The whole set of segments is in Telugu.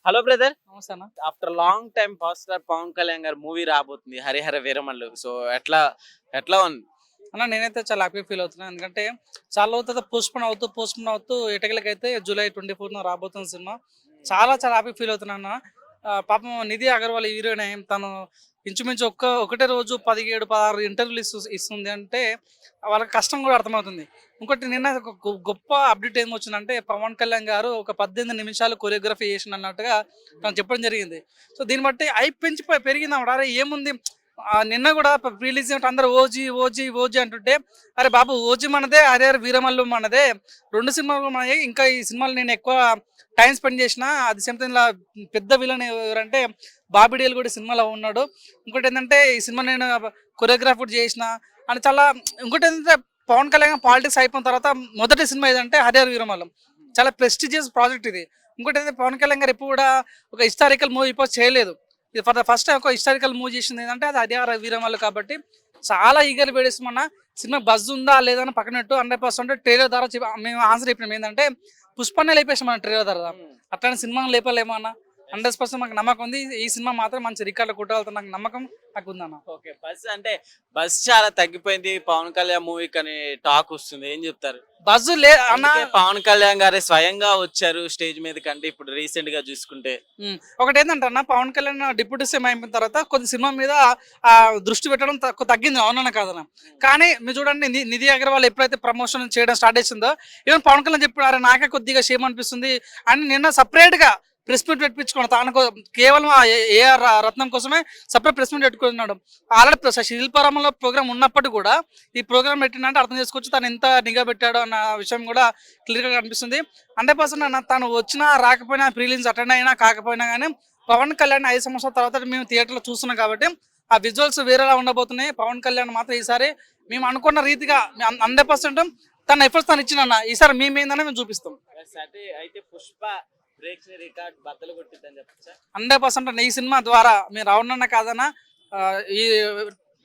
Hello brother. నమస్తే అన్న. After long time power star Pawan Kalyan గారి మూవీ రాబోతుంది హరిహర వీరమల్లు. సో ఎట్లా ఎట్లా ఉంది? అన్న నేనైతే చాలా హ్యాపీ ఫీల్ అవుతున్నాను. ఎందుకంటే చాలా అవుతుంది పోస్ట్పోన్ అవుతూ ఎటకలకైతే జూలై 24న రాబోతున్న సినిమా. చాలా చాలా హ్యాపీ ఫీల్ అవుతున్నాను అన్న. పాపం నిధి అగర్వాల్ హీరోయిన్ తను ఇంచుమించు ఒకటే రోజు 17-16 ఇంటర్వ్యూలు ఇస్తుంది అంటే వాళ్ళకి కష్టం కూడా అర్థమవుతుంది. ఇంకోటి నిన్న ఒక గొప్ప అప్డేట్ ఏం వచ్చిందంటే పవన్ కళ్యాణ్ గారు ఒక 18 నిమిషాలు కొరియోగ్రఫీ చేసిన అన్నట్టుగా తను చెప్పడం జరిగింది. సో దీన్ని బట్టి ఐప్ పెరిగింది అన్నమాట. అరే ఏముంది, నిన్న కూడా రిలీజ్ అందరూ ఓజీ ఓజీ ఓజీ అంటుంటే, అరే బాబు ఓజీ మనదే, హరిహర వీరమల్లు మనదే, రెండు సినిమాలు మనవి. ఇంకా ఈ సినిమాలు నేను ఎక్కువ టైం స్పెండ్ చేసిన. అది సేమ్ టైం పెద్ద విలన్ ఎవరంటే బాబిడేలు కూడా సినిమాలో ఉన్నాడు. ఇంకోటి ఏంటంటే ఈ సినిమా నేను కొరియోగ్రాఫ్ కూడా చేసిన అని చాలా. ఇంకోటి ఏంటంటే పవన్ కళ్యాణ్ పాలిటిక్స్ అయిపోయిన తర్వాత మొదటి సినిమా ఏదంటే హరిహర వీరమల్లు. చాలా ప్రెస్టీజియస్ ప్రాజెక్ట్ ఇది. ఇంకోటి ఏంటంటే పవన్ కళ్యాణ్ గారు ఎప్పుడు కూడా ఒక హిస్టారికల్ మూవీ ఇప్పుడు చేయలేదు. ఇది ఫర్ ద ఫస్ట్ టైం ఒక హిస్టారికల్ మూవీ చేసింది ఏంటంటే అది హరిహర వీరమల్లు. కాబట్టి చాలా ఈగర్ వేడేస్తామన్న. సినిమా బజ్ ఉందా లేదా అని పక్కనట్టు 100% ట్రైలర్ ద్వారా మేము ఆన్సర్ చెప్పినాం. ఏంటంటే పుష్పనే లేపేసాం మన ట్రైలర్ ద్వారా. అట్లాంటి సినిమాను లేపలేమో అన్న. 100% మాకు నమ్మకం ఉంది. ఈ సినిమా మాత్రం మంచి రికార్డులు కొట్టాలతో నాకు నమ్మకం నాకు ఉందన్న. ఓకే, బస్ చాలా తగ్గిపోయింది పవన్ కళ్యాణ్ మూవీకి అని టాక్ వస్తుంది. ఏం చెప్తారు? బజ్ అన్న. పవన్ కళ్యాణ్ గారే స్వయంగా వచ్చారు స్టేజ్ మీద కంటే ఇప్పుడు రీసెంట్ గా చూసుకుంటే. ఒకటి ఏంటంటే అన్న, పవన్ కళ్యాణ్ డిప్యూటీ సీఎం అయిపోయిన తర్వాత కొద్ది సినిమా మీద దృష్టి పెట్టడం తగ్గింది, అవునన్నా కాదన్న. కానీ మీరు చూడండి, నిధి అగర్వాల్ ఎప్పుడైతే ప్రమోషన్ చేయడం స్టార్ట్ చేసిందో, ఈవెన్ పవన్ కళ్యాణ్ చెప్పారు నాకే కొద్దిగా షేమ్ అనిపిస్తుంది అని నిన్న సపరేట్ గా ప్రెస్ మీట్ పెట్టించుకున్నాడు. తాను కేవలం ఏఆర్ రత్నం కోసమే సపరేట్ ప్రెస్ మీట్ పెట్టుకున్నాడు. ఆల్రెడీ శిల్పారామంలో ప్రోగ్రామ్ ఉన్నప్పటికీ కూడా ఈ ప్రోగ్రామ్ పెట్టినంటే అర్థం చేసుకోవచ్చు తను ఎంత నిఘా పెట్టాడో అన్న విషయం కూడా క్లియర్గా కనిపిస్తుంది. 100% అన్న, తను వచ్చినా రాకపోయినా, ప్రీలిమ్స్ అటెండ్ అయినా కాకపోయినా కానీ పవన్ కళ్యాణ్ 5 సంవత్సరాల తర్వాత మేము థియేటర్లో చూస్తున్నాం. కాబట్టి ఆ విజువల్స్ వేరేలా ఉండబోతున్నాయి. పవన్ కళ్యాణ్ మాత్రం ఈసారి మేము అనుకున్న రీతిగా 100% తన ఎఫర్ట్స్ తను ఇచ్చిన ఈసారి మేము ఏందని మేము చూపిస్తాం. అయితే పుష్ప రికార్డ్ బద్దలు కొట్టిద్దని చెప్పచ్చా? 100% ఈ సినిమా ద్వారా మీరు అవునన్నా కాదన్నా, ఈ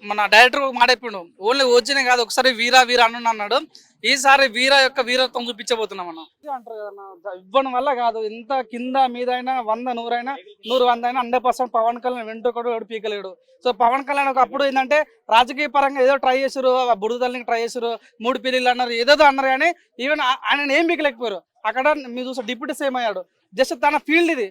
మన డైరెక్టర్ మాడైపోయాడు. ఓన్లీ ఓజీనే కాదు, ఒకసారి వీరా వీరా అన్నాడు. ఈసారి వీర యొక్క వీరత్వం చూపించబోతున్నాం మనం. అంటారు కదన్నా, ఇవ్వడం వల్ల కాదు, ఎంత కింద మీద అయినా 100, 100 అయినా 100, 100 అయినా 100% పవన్ కళ్యాణ్ వెంటొకడు ఎవడు పీకలేడు. సో పవన్ కళ్యాణ్ ఒకప్పుడు ఏంటంటే రాజకీయ పరంగా ఏదో ట్రై చేసారు, బుడుదల్ని ట్రై చేసారు, 3 పీరియడ్లు అన్నారు, ఏదేదో అన్నారు. కానీ ఈవెన్ ఆయన ఏం పీకలేకపోయారు. అక్కడ మీరు చూస్తే డిప్యూటీ సీఎం అయ్యాడు. జస్ట్ తన ఫీల్డ్ ఇది,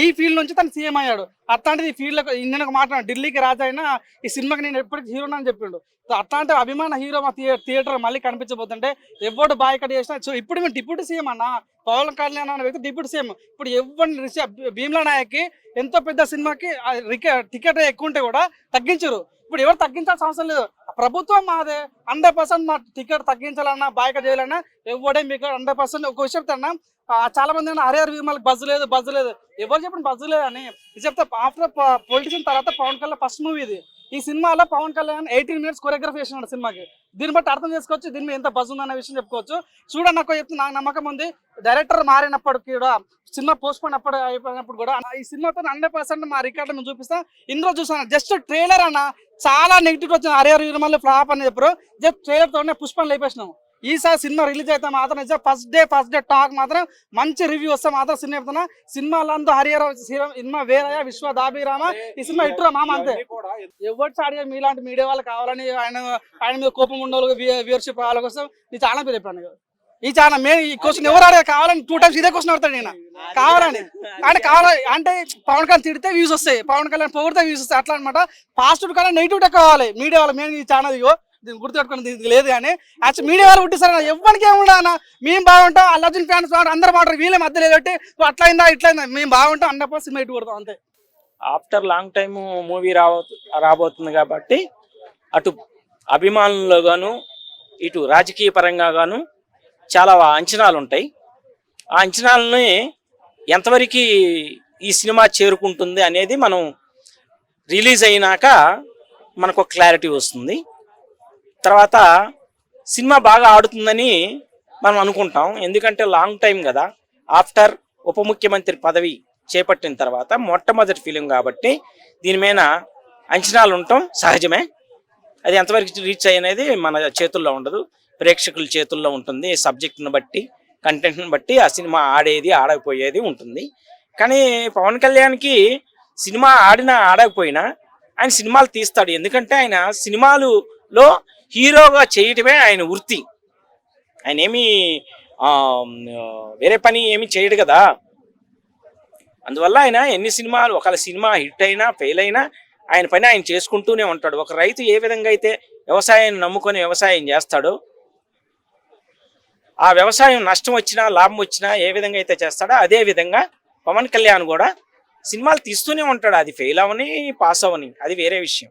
ఈ ఫీల్డ్ నుంచి తను సీఎం అయ్యాడు. అట్లాంటిది ఈ ఫీల్డ్ నేను ఒక మాట, ఢిల్లీకి రాజా అయినా ఈ సినిమాకి నేను ఎప్పటికీ హీరోని అని చెప్పిండు. అట్లాంటి అభిమాన హీరో మా థియేటర్ మళ్ళీ కనిపించబోతుంటే ఎవడు బాయ్ కట్ చేసినా. సో ఇప్పుడు మేము డిప్యూటీ సీఎం అన్న, పవన్ కళ్యాణ్ అన్న వ్యక్తి డిప్యూటీ సీఎం. ఇప్పుడు ఎవరిని భీమ్లా నాయక్కి ఎంతో పెద్ద సినిమాకి టికెట్ ఎక్కువ ఉంటే కూడా తగ్గించరు. ఇప్పుడు ఎవరు తగ్గించాల్సిన అవసరం లేదు, ప్రభుత్వం మాదే. 100% మా టికెట్ తగ్గించాలన్నా, బాయ్ కట్ చేయాలన్నా ఎవడే మీకు 100%. ఒక విషయం చెప్తాన్నా, చాలా మంది హరిహర వీరమల్లికి బజ్ లేదు. ఎవరు చెప్పిన బజ్ లేదని చెప్తే, ఆఫ్టర్ పొలిటిషియన్ తర్వాత పవన్ కళ్యాణ్ ఫస్ట్ మూవీ ఇది. ఈ సినిమాలో పవన్ కళ్యాణ్ 18 minutes కొరియోగ్రఫీ చేసినాడు సినిమాకి. దీన్ని బట్టి అర్థం చేసుకోవచ్చు దీని మీద ఎంత బజ్ ఉందన్న విషయం చెప్పుకోవచ్చు. చూడండి, నాకు చెప్తే నాకు నమ్మకం ఉంది. డైరెక్టర్ మారినప్పటికీ కూడా, సినిమా పోస్ట్ పోన్ అయిపోయినప్పుడు కూడా ఈ సినిమాతో 100% మా రికార్డు మేము చూపిస్తాం. ఇందులో చూసాను జస్ట్ ట్రైలర్ అన్న, చాలా నెగిటివ్ వచ్చింది. హరిహర వీరమల్లు ఫ్లాప్ అని చెప్పారు. జస్ట్ ట్రైలర్ తోనే పుష్పని లేపేసినాము. ఈసారి సినిమా రిలీజ్ అయితే మాత్రం ఫస్ట్ డే టాక్ మాత్రం మంచి రివ్యూ వస్తే మాత్రం సినిమా చెప్తున్నా. సినిమాలంతా హరిహర సినిమా వేరయ్య, విశ్వ దాబిరామ, ఈ సినిమా ఇట్టురా మామ అంతే. ఎవరు చాడిగా మీలాంటి మీడియా వాళ్ళు కావాలని ఆయన మీద కోపం ఉండవు, వ్యూవర్షిప్ వాళ్ళ కోసం ఈ ఛానల్ పేరు చెప్పాను. ఈ ఛానల్ మేము ఈ క్వశ్చన్ ఎవరు అడిగా కావాలని 2 times ఇదే క్వశ్చన్ అడతాడు నేను కావాలని. అంటే పవన్ కళ్యాణ్ తిడితే వ్యూస్ వస్తాయి, పవన్ కళ్యాణ్ పొగిడితే వ్యూస్ వస్తాయి. అట్లా అనమాట. పాజిటివ్ కన్నా నెగిటివ్ కావాలి మీడియా వాళ్ళు. మేము ఈ ఛానల్ దీన్ని గుర్తుపెట్టుకుని దీనికి లేదు. కానీ యాక్చువల్ మీడియా వాళ్ళు పుట్టిస్తారా ఎవరికి ఏముండా అన్న, మేము బాగుంటాం, అల్లర్జున్ ఫ్యాన్స్ బాగుంటాం, అందరూ బాగుంటారు, వీళ్ళే మధ్యలో ఏదోటి అట్లయిందా ఇట్లయిందా, మేము బాగుంటాం, 100% ఇటు కొడతాం అంతే. ఆఫ్టర్ లాంగ్ టైమ్ మూవీ రాబోతుంది కాబట్టి అటు అభిమానుల్లో గాను, ఇటు రాజకీయ పరంగా గాను చాలా అంచనాలు ఉంటాయి. ఆ అంచనాలని ఎంతవరకు ఈ సినిమా చేరుకుంటుంది అనేది మనం రిలీజ్ అయినాక మనకు ఒక క్లారిటీ వస్తుంది. తర్వాత సినిమా బాగా ఆడుతుందని మనం అనుకుంటాం. ఎందుకంటే లాంగ్ టైం కదా, ఆఫ్టర్ ఉప ముఖ్యమంత్రి పదవి చేపట్టిన తర్వాత మొట్టమొదటి ఫిలిం కాబట్టి దీని మీద అంచనాలు ఉండటం సహజమే. అది ఎంతవరకు రీచ్ అయ్యేది మన చేతుల్లో ఉండదు, ప్రేక్షకుల చేతుల్లో ఉంటుంది. సబ్జెక్ట్ని బట్టి, కంటెంట్ని బట్టి ఆ సినిమా ఆడేది ఆడకపోయేది ఉంటుంది. కానీ పవన్ కళ్యాణ్కి సినిమా ఆడినా ఆడకపోయినా ఆయన సినిమాలు తీస్తాడు. ఎందుకంటే ఆయన సినిమాలులో హీరోగా చేయటమే ఆయన వృత్తి. ఆయన ఏమి వేరే పని ఏమి చేయడు కదా. అందువల్ల ఆయన ఎన్ని సినిమాలు, ఒకవేళ సినిమా హిట్ అయినా ఫెయిల్ అయినా ఆయన పని ఆయన చేసుకుంటూనే ఉంటాడు. ఒక రైతు ఏ విధంగా అయితే వ్యవసాయాన్ని నమ్ముకొని వ్యవసాయం చేస్తాడో, ఆ వ్యవసాయం నష్టం వచ్చినా లాభం వచ్చినా ఏ విధంగా అయితే చేస్తాడో అదే విధంగా పవన్ కళ్యాణ్ కూడా సినిమాలు తీస్తూనే ఉంటాడు. అది ఫెయిల్ అవని పాస్ అవని అది వేరే విషయం.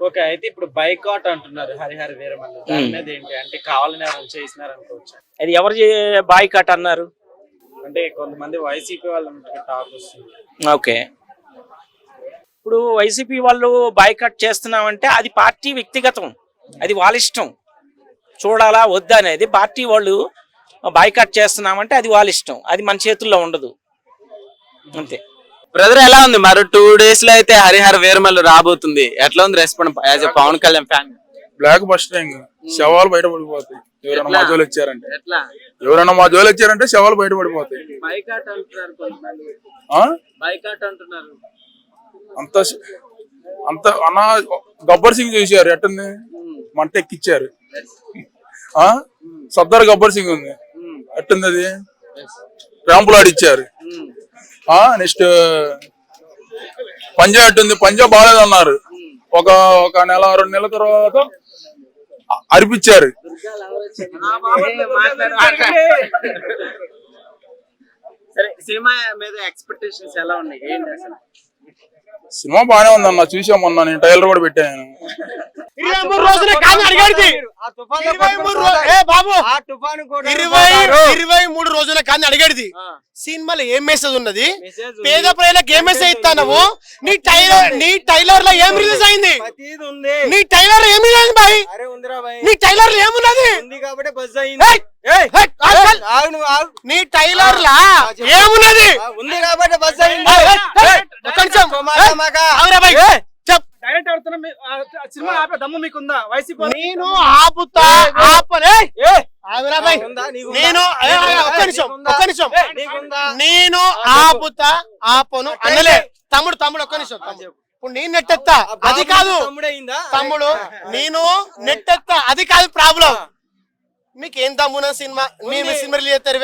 ఓకే, అయితే ఇప్పుడు బైకాట్ అంటున్నారు హరిహర వీరమల్లు, దాని మీద ఏంటి అంటే కావాలని ఎవరు చేసినారు అనుకోవచ్చు? అది ఎవరు బాయ్కాట్ అన్నారు? అంటే కొంతమంది వైసీపీ వాళ్ళు టాక్ వస్తుంది. ఓకే, ఇప్పుడు వైసీపీ వాళ్ళు బాయ్కాట్ చేస్తున్నామంటే అది పార్టీ వ్యక్తిగతం, అది వాళ్ళ ఇష్టం. చూడాలా వద్దా అనేది పార్టీ వాళ్ళు బాయ్కాట్ చేస్తున్నామంటే అది వాళ్ళ ఇష్టం, అది మన చేతుల్లో ఉండదు, అంతే. బ్రదర్ ఎలా ఉంది మరి 2 days లో అయితే హరిహర వీరమల్లు రాబోతుంది, ఎట్లా ఉంది response as a Pawan Kalyan fan? Blockbusting, శవాలు బయటపడిపోతాయి. ఎవరైనా మా జోలు వచ్చారంటే ఎట్లా ఎవరైనా మా జోలు వచ్చారంటే శవాలు బయటపడిపోతాయి. బైకాట్ అంటున్నారు కొంతమంది, బైకాట్ అంటున్నారు. అంత అంత అన్న గబ్బర్ సింగ్ చూసారు ఎట్టుంది, మంట ఎక్కిచ్చారు. సర్దార్ గబ్బర్ సింగ్ ఉంది ఎట్టుంది, అది ర్యాంపులు ఆడిచ్చారు. నెక్స్ట్ పంజాబ్ ఎట్టుంది, పంజాబ్ బాగాలేదన్నారు. ఒక నెల 2 నెలల తర్వాత అరిపించారు. సరే, సినిమా మీద ఎక్స్పెక్టేషన్స్ ఎలా ఉన్నాయి, ఏంటి అసలు? సినిమా బాగానే ఉందన్న, చూసాం మొన్న, నేను ట్రైలర్ కూడా పెట్టాను. 23 రోజుల కాదు అడిగాడిది. 23 రోజుల కాదు అడిగాడిది. సినిమాలో ఏం మెసేజ్ ఉన్నది, పేద ప్రజలకు ఏం మెసేజ్ ఇస్తావు? నీ టైలర్ లో ఏం రిలీజ్ అయింది? నీ టైలర్ లో ఏం రిలీజ్ అయింది బాయ్? నీ టైలర్ లో ఏమున్నది? నీ టైలర్ లా ఏమున్నది? డైరెక్ట్ ఆడుతున్నా, సినిమా ఆపే దమ్ము మీకుందా? వైసీపీ నేను ఆపుతా ఆపలే. నేను ఒక్క నిమిషం నేను ఆపుతా ఆపను అనలే. తమ్ముడు ఒక్క నిమిషం. ఇప్పుడు నేను నెట్టెత్తా, అది కాదు తమ్ముడు, నేను నెట్టెత్తా, అది కాదు ప్రాబ్లం. మీకు ఏం దమ్మున సినిమా, మేము సినిమా రిలీజ్ చేస్తారు,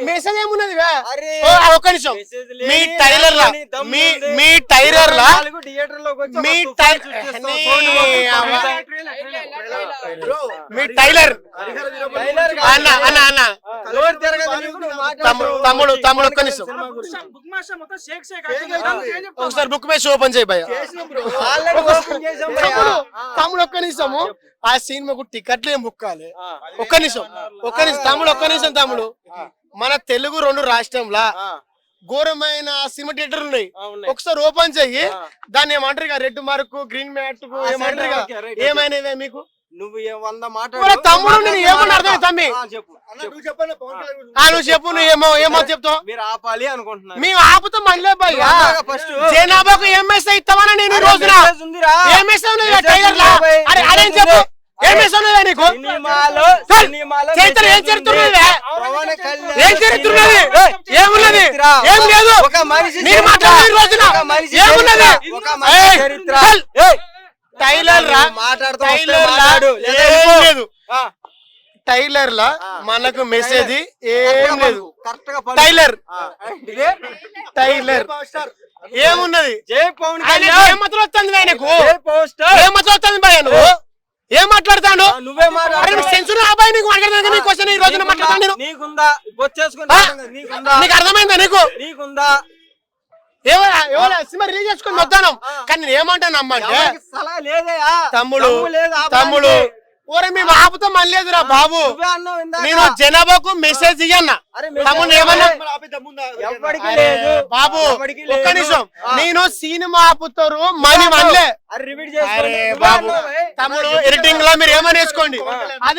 మెసేజ్ ఏమున్నది? ఒక్క నిమిషం, మీ టైలర్ లా అన్న తమ్ముడు ఒక్క నిమిషం, ఒకసారి బుక్ మీద ఓపెన్ చేయి భయ్య. తమ్ముడు ఒక్క నిమిషము, ఆ సినిమాకు టికెట్లు ఏం బుక్కాలి? ఒక్క నిమిషం తమ్ముడు, మన తెలుగు 2 రాష్ట్రంలా ఘోరమైన సినిమా థియేటర్ ఉన్నాయి. ఒకసారి ఓపెన్ చెయ్యి, దాన్ని ఏమంటారు, రెడ్ మార్క్ గ్రీన్ మ్యాట్ ఏమంటారు, ఏమైనా మీకు? నువ్వు 100 మాటలు తమ్ముడు, నేను ఏమన్నా అర్థం తమ్మి, నువ్వు చెప్పు, నువ్వు ఏమో చెప్తావు. మీరు ఆపాలి అనుకుంటున్నారు, మేము ఆపుతాం. మళ్ళీ భయ్యా జనాభాకు ఎంఎస్ఐ ఇస్తామని నేను ఈ రోజున ఎంఎస్ఐ ఉన్నది టైలర్ లా. అరే చెప్పు, ఎంఎస్ఐ ఉన్నదా నీకు? చరిత్ర ఏం చరిత్రున్నది? ఏం చరిత్రున్నది? ఏమున్నది? ఏం లేదు. మీరు మాట్లాడే రోజున ఏమున్నది? టైలర్ లా టైలర్ లా మనకు మెసేజ్ ఏం లేదు. టైలర్ ఏమున్నది? ఏమతులు వస్తుంది ఆయనకు? ఏమతులు వస్తుంది భయ? నువ్వు ఏం మాట్లాడతాడు? నువ్వే సెన్సర్ అబ్బాయి, నీకు మాట్లాడతాను. నీ క్వశ్చన్ ఈ రోజున మాట్లాడతాను. నీకు అర్థమైందా? నీకుందా సినిమా రిలీజ్ చేసుకుని వద్దాను, కానీ నేను ఏమంటాను అమ్మ అంటే, తమ్ముడు ఓరే మేము ఆపుతాం అనలేదురా బాబు. నేను జనాభాకు మెసేజ్ ఇయ్యన్నా. తమ్ముడు ఏమన్నా బాబు ఒక్క నిమిషం, నేను సినిమా ఆపుతారు మనీ అనలే. బాబు తమ్ముడు ఎడిటింగ్ లో మీరు ఏమని వేసుకోండి, అది